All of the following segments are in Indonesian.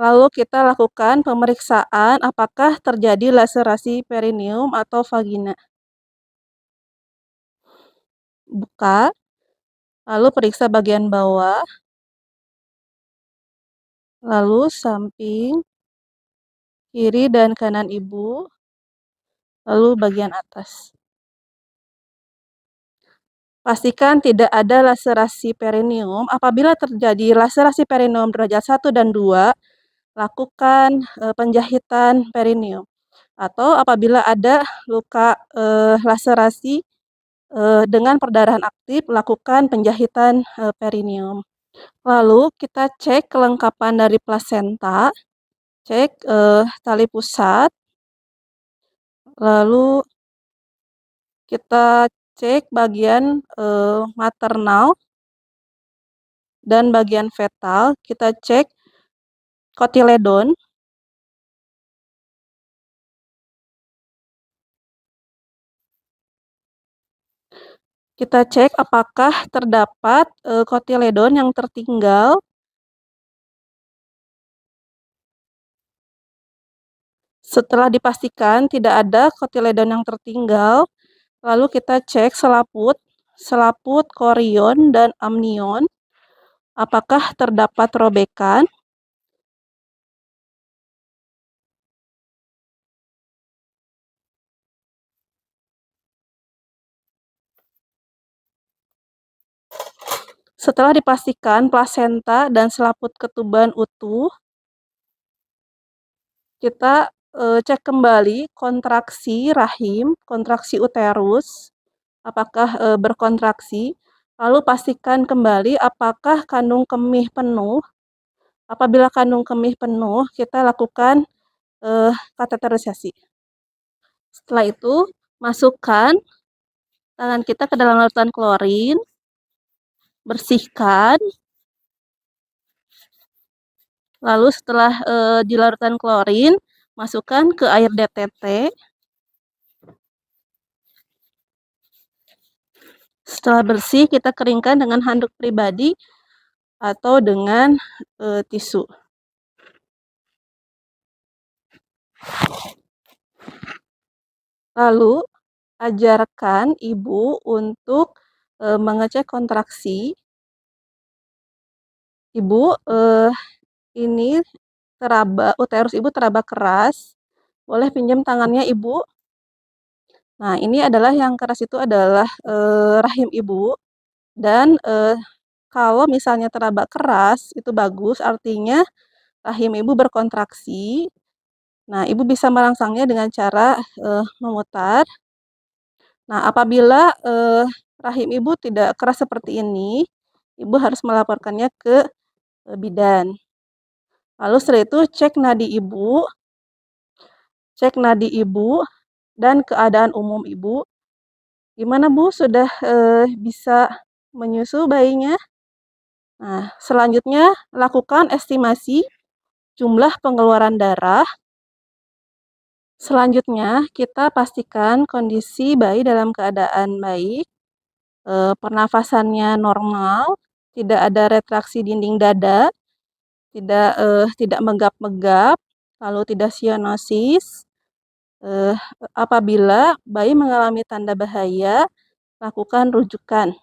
Lalu kita lakukan pemeriksaan apakah terjadi laserasi perineum atau vagina. Buka, lalu periksa bagian bawah, lalu samping, kiri dan kanan ibu, lalu bagian atas. Pastikan tidak ada laserasi perineum. Apabila terjadi laserasi perineum derajat 1 dan 2, lakukan penjahitan perineum. Atau apabila ada luka laserasi dengan perdarahan aktif, lakukan penjahitan perineum. Lalu kita cek kelengkapan dari plasenta, cek tali pusat, lalu kita cek bagian maternal dan bagian fetal, kita cek kotiledon, kita cek apakah terdapat kotiledon yang tertinggal. Setelah dipastikan tidak ada kotiledon yang tertinggal, lalu kita cek selaput korion dan amnion, apakah terdapat robekan. Setelah dipastikan plasenta dan selaput ketuban utuh, kita cek kembali kontraksi rahim, kontraksi uterus, apakah berkontraksi. Lalu pastikan kembali apakah kandung kemih penuh. Apabila kandung kemih penuh, kita lakukan kateterisasi. Setelah itu, masukkan tangan kita ke dalam larutan klorin, bersihkan. Lalu setelah di larutan klorin, masukkan ke air DTT. Setelah bersih, kita keringkan dengan handuk pribadi atau dengan tisu. Lalu, ajarkan ibu untuk mengecek kontraksi. Ibu, ini uterus ibu teraba keras. Boleh pinjam tangannya ibu. Nah, ini adalah yang keras itu adalah rahim ibu. Dan kalau misalnya teraba keras, itu bagus, artinya rahim ibu berkontraksi. Nah, ibu bisa merangsangnya dengan cara memutar. Nah, apabila rahim ibu tidak keras seperti ini, ibu harus melaporkannya ke bidan. Lalu setelah itu cek nadi ibu dan keadaan umum ibu. Gimana Bu, sudah bisa menyusu bayinya? Nah, selanjutnya lakukan estimasi jumlah pengeluaran darah. Selanjutnya, kita pastikan kondisi bayi dalam keadaan baik, pernafasannya normal, tidak ada retraksi dinding dada, tidak megap-megap, lalu tidak sianosis. Apabila bayi mengalami tanda bahaya, lakukan rujukan.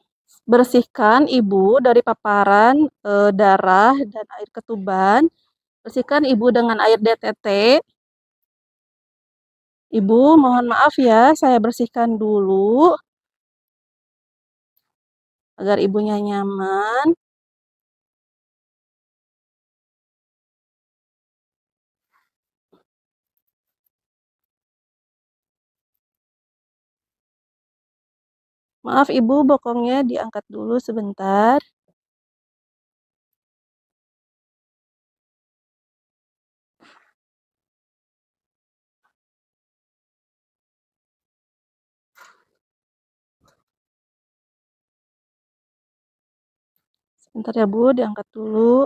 Bersihkan ibu dari paparan darah dan air ketuban. Bersihkan ibu dengan air DTT. Ibu, mohon maaf ya, saya bersihkan dulu agar ibunya nyaman. Maaf Ibu, bokongnya diangkat dulu sebentar. Sebentar ya Bu, diangkat dulu.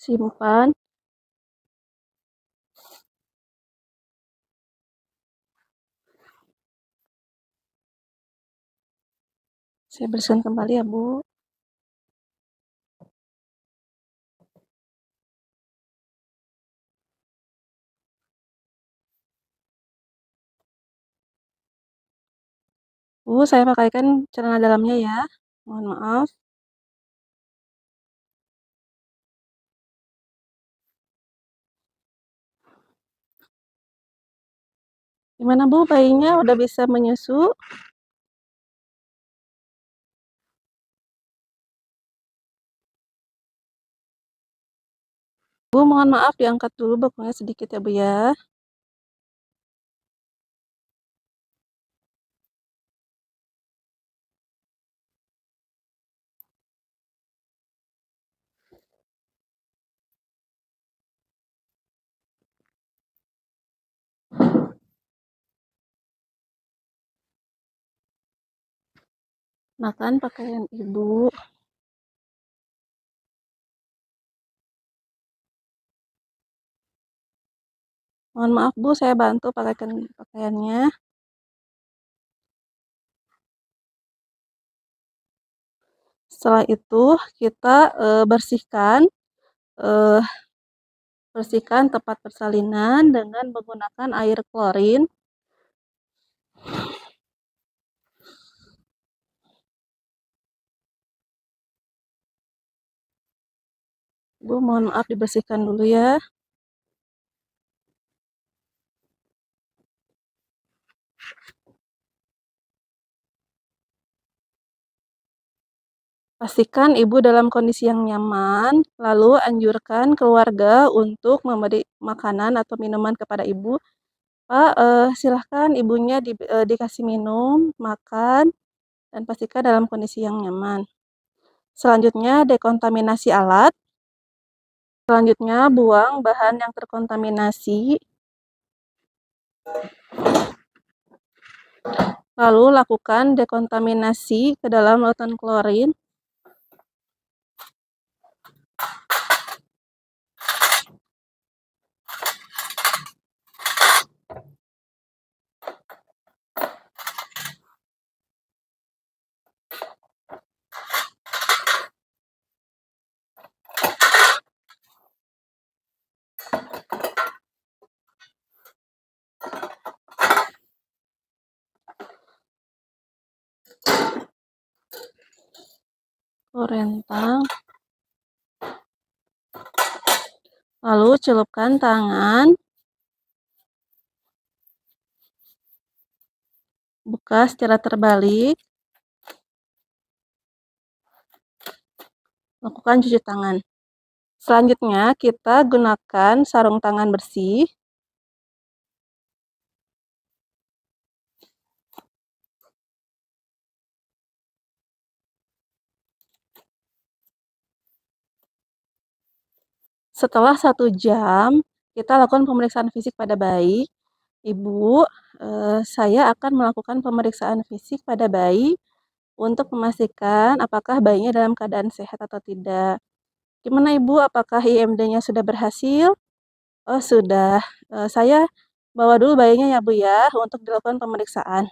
Simpan. Saya bersihkan kembali ya, Bu. Bu, saya pakaikan celana dalamnya ya. Mohon maaf. Gimana Bu, bayinya udah bisa menyusu? Bu, mohon maaf diangkat dulu bokunya sedikit ya Bu ya. Makan pakaian Ibu. Mohon maaf Bu, saya bantu pakaikan pakaiannya. Setelah itu kita eh, bersihkan tempat persalinan dengan menggunakan air klorin. Bu, mohon maaf dibersihkan dulu ya. Pastikan ibu dalam kondisi yang nyaman, lalu anjurkan keluarga untuk memberi makanan atau minuman kepada ibu. Pak, silahkan ibunya dikasih minum, makan, dan pastikan dalam kondisi yang nyaman. Selanjutnya, dekontaminasi alat. Selanjutnya, buang bahan yang terkontaminasi. Lalu, lakukan dekontaminasi ke dalam lautan klorin. Rentang. Lalu celupkan tangan. Buka secara terbalik. Lakukan cuci tangan. Selanjutnya kita gunakan sarung tangan bersih. Setelah 1 jam, kita lakukan pemeriksaan fisik pada bayi. Ibu, saya akan melakukan pemeriksaan fisik pada bayi untuk memastikan apakah bayinya dalam keadaan sehat atau tidak. Gimana Ibu, apakah IMD-nya sudah berhasil? Oh sudah, saya bawa dulu bayinya ya Bu ya, untuk dilakukan pemeriksaan.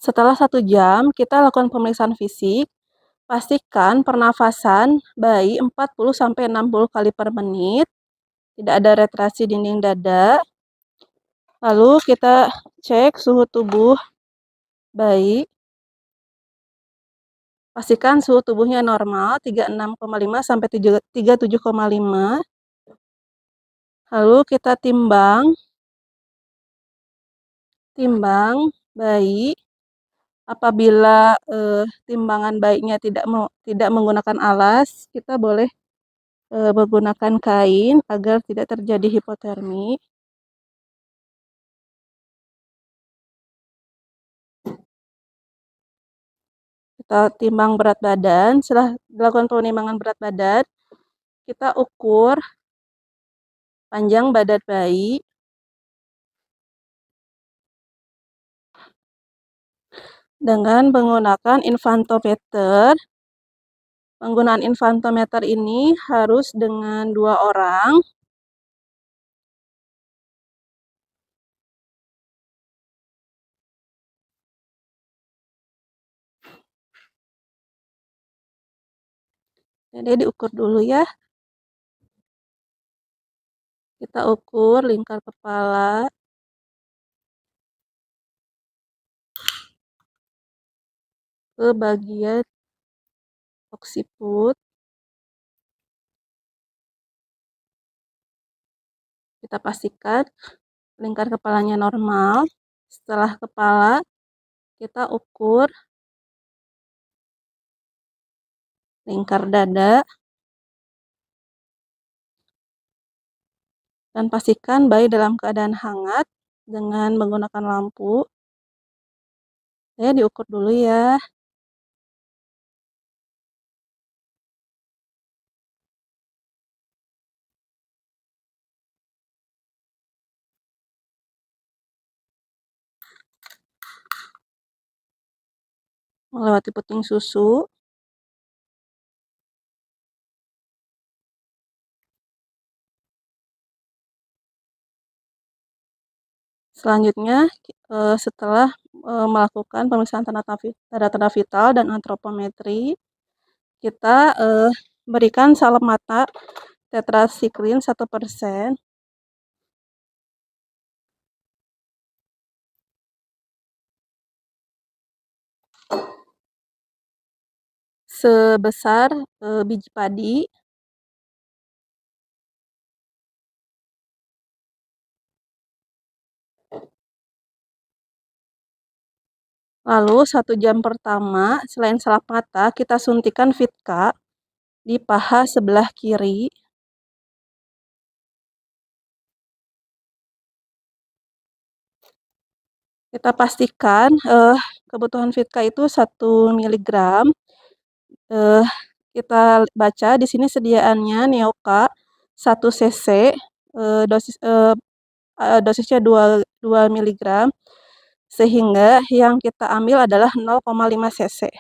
Setelah 1 jam, kita lakukan pemeriksaan fisik. Pastikan pernafasan bayi 40-60 kali per menit. Tidak ada retraksi dinding dada. Lalu kita cek suhu tubuh bayi. Pastikan suhu tubuhnya normal 36,5 sampai 37,5. Lalu kita timbang bayi. Apabila timbangan bayinya tidak menggunakan alas, kita boleh menggunakan kain agar tidak terjadi hipotermi. Kita timbang berat badan. Setelah dilakukan penimbangan berat badan, kita ukur panjang badan bayi. Dengan menggunakan infantometer. Penggunaan infantometer ini harus dengan 2 orang. Dede diukur dulu ya. Kita ukur lingkar kepala. Ke bagian oksiput. Kita pastikan lingkar kepalanya normal. Setelah kepala, kita ukur lingkar dada. Dan pastikan bayi dalam keadaan hangat dengan menggunakan lampu. Saya diukur dulu ya. Melewati puting susu. Selanjutnya, setelah melakukan pemeriksaan tanda-tanda vital dan antropometri, kita berikan salep mata tetrasiklin 1%. Sebesar biji padi. Lalu 1 jam pertama selain salep mata, kita suntikan Vitka di paha sebelah kiri. Kita pastikan kebutuhan Vitka itu 1 mg. Kita baca di sini sediaannya Neoka 1 cc, dosisnya 2 mg, sehingga yang kita ambil adalah 0,5 cc.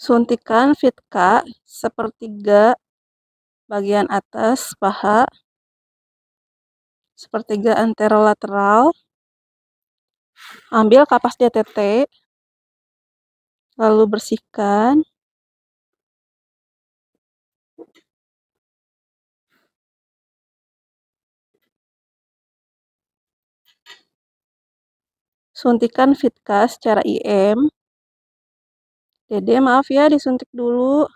Suntikan Vitka sepertiga bagian atas paha, sepertiga anterolateral. Ambil kapas DTT, lalu bersihkan. Suntikan Vitka secara IM. Dede maaf ya, disuntik dulu.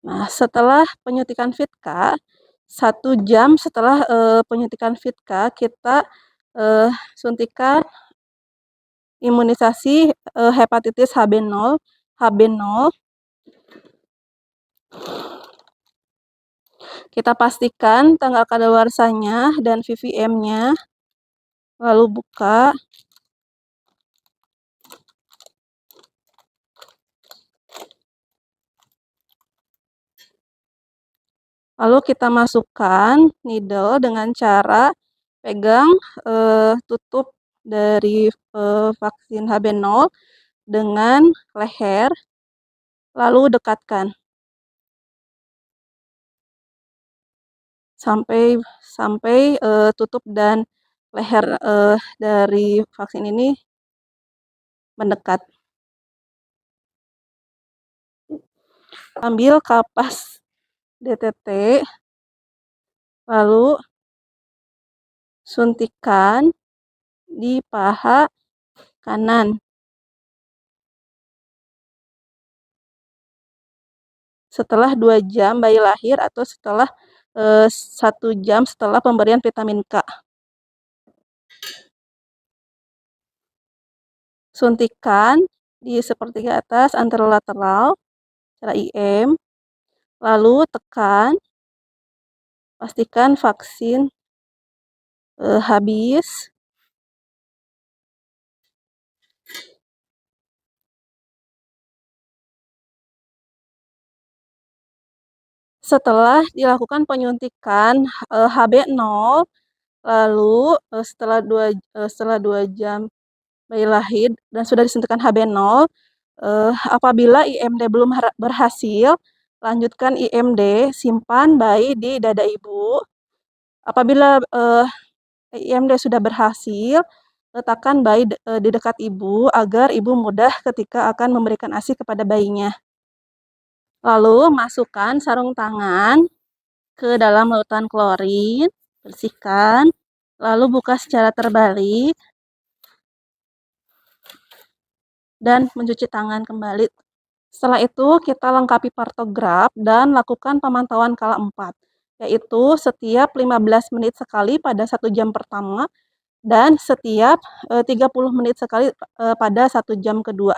Nah, setelah penyuntikan Vitka, 1 jam setelah penyuntikan Vitka, kita suntikan imunisasi hepatitis HB0. Kita pastikan tanggal kadaluarsanya dan VVM-nya. Lalu buka. Lalu kita masukkan needle dengan cara pegang tutup dari vaksin HB0 dengan leher, lalu dekatkan sampai tutup dan leher dari vaksin ini mendekat. Ambil kapas DTT, lalu suntikan di paha kanan. Setelah 2 jam bayi lahir atau setelah 1 jam setelah pemberian vitamin K. Suntikan di sepertiga atas anterolateral secara IM. Lalu tekan, pastikan vaksin habis. Setelah dilakukan penyuntikan HB0, lalu setelah 2 jam bayi lahir dan sudah disuntikan HB0, apabila IMD belum berhasil, lanjutkan IMD, simpan bayi di dada ibu. Apabila IMD sudah berhasil, letakkan bayi di dekat ibu agar ibu mudah ketika akan memberikan ASI kepada bayinya. Lalu masukkan sarung tangan ke dalam larutan klorin, bersihkan, lalu buka secara terbalik, dan mencuci tangan kembali. Setelah itu, kita lengkapi partograf dan lakukan pemantauan kala 4, yaitu setiap 15 menit sekali pada 1 jam pertama dan setiap 30 menit sekali pada 1 jam kedua.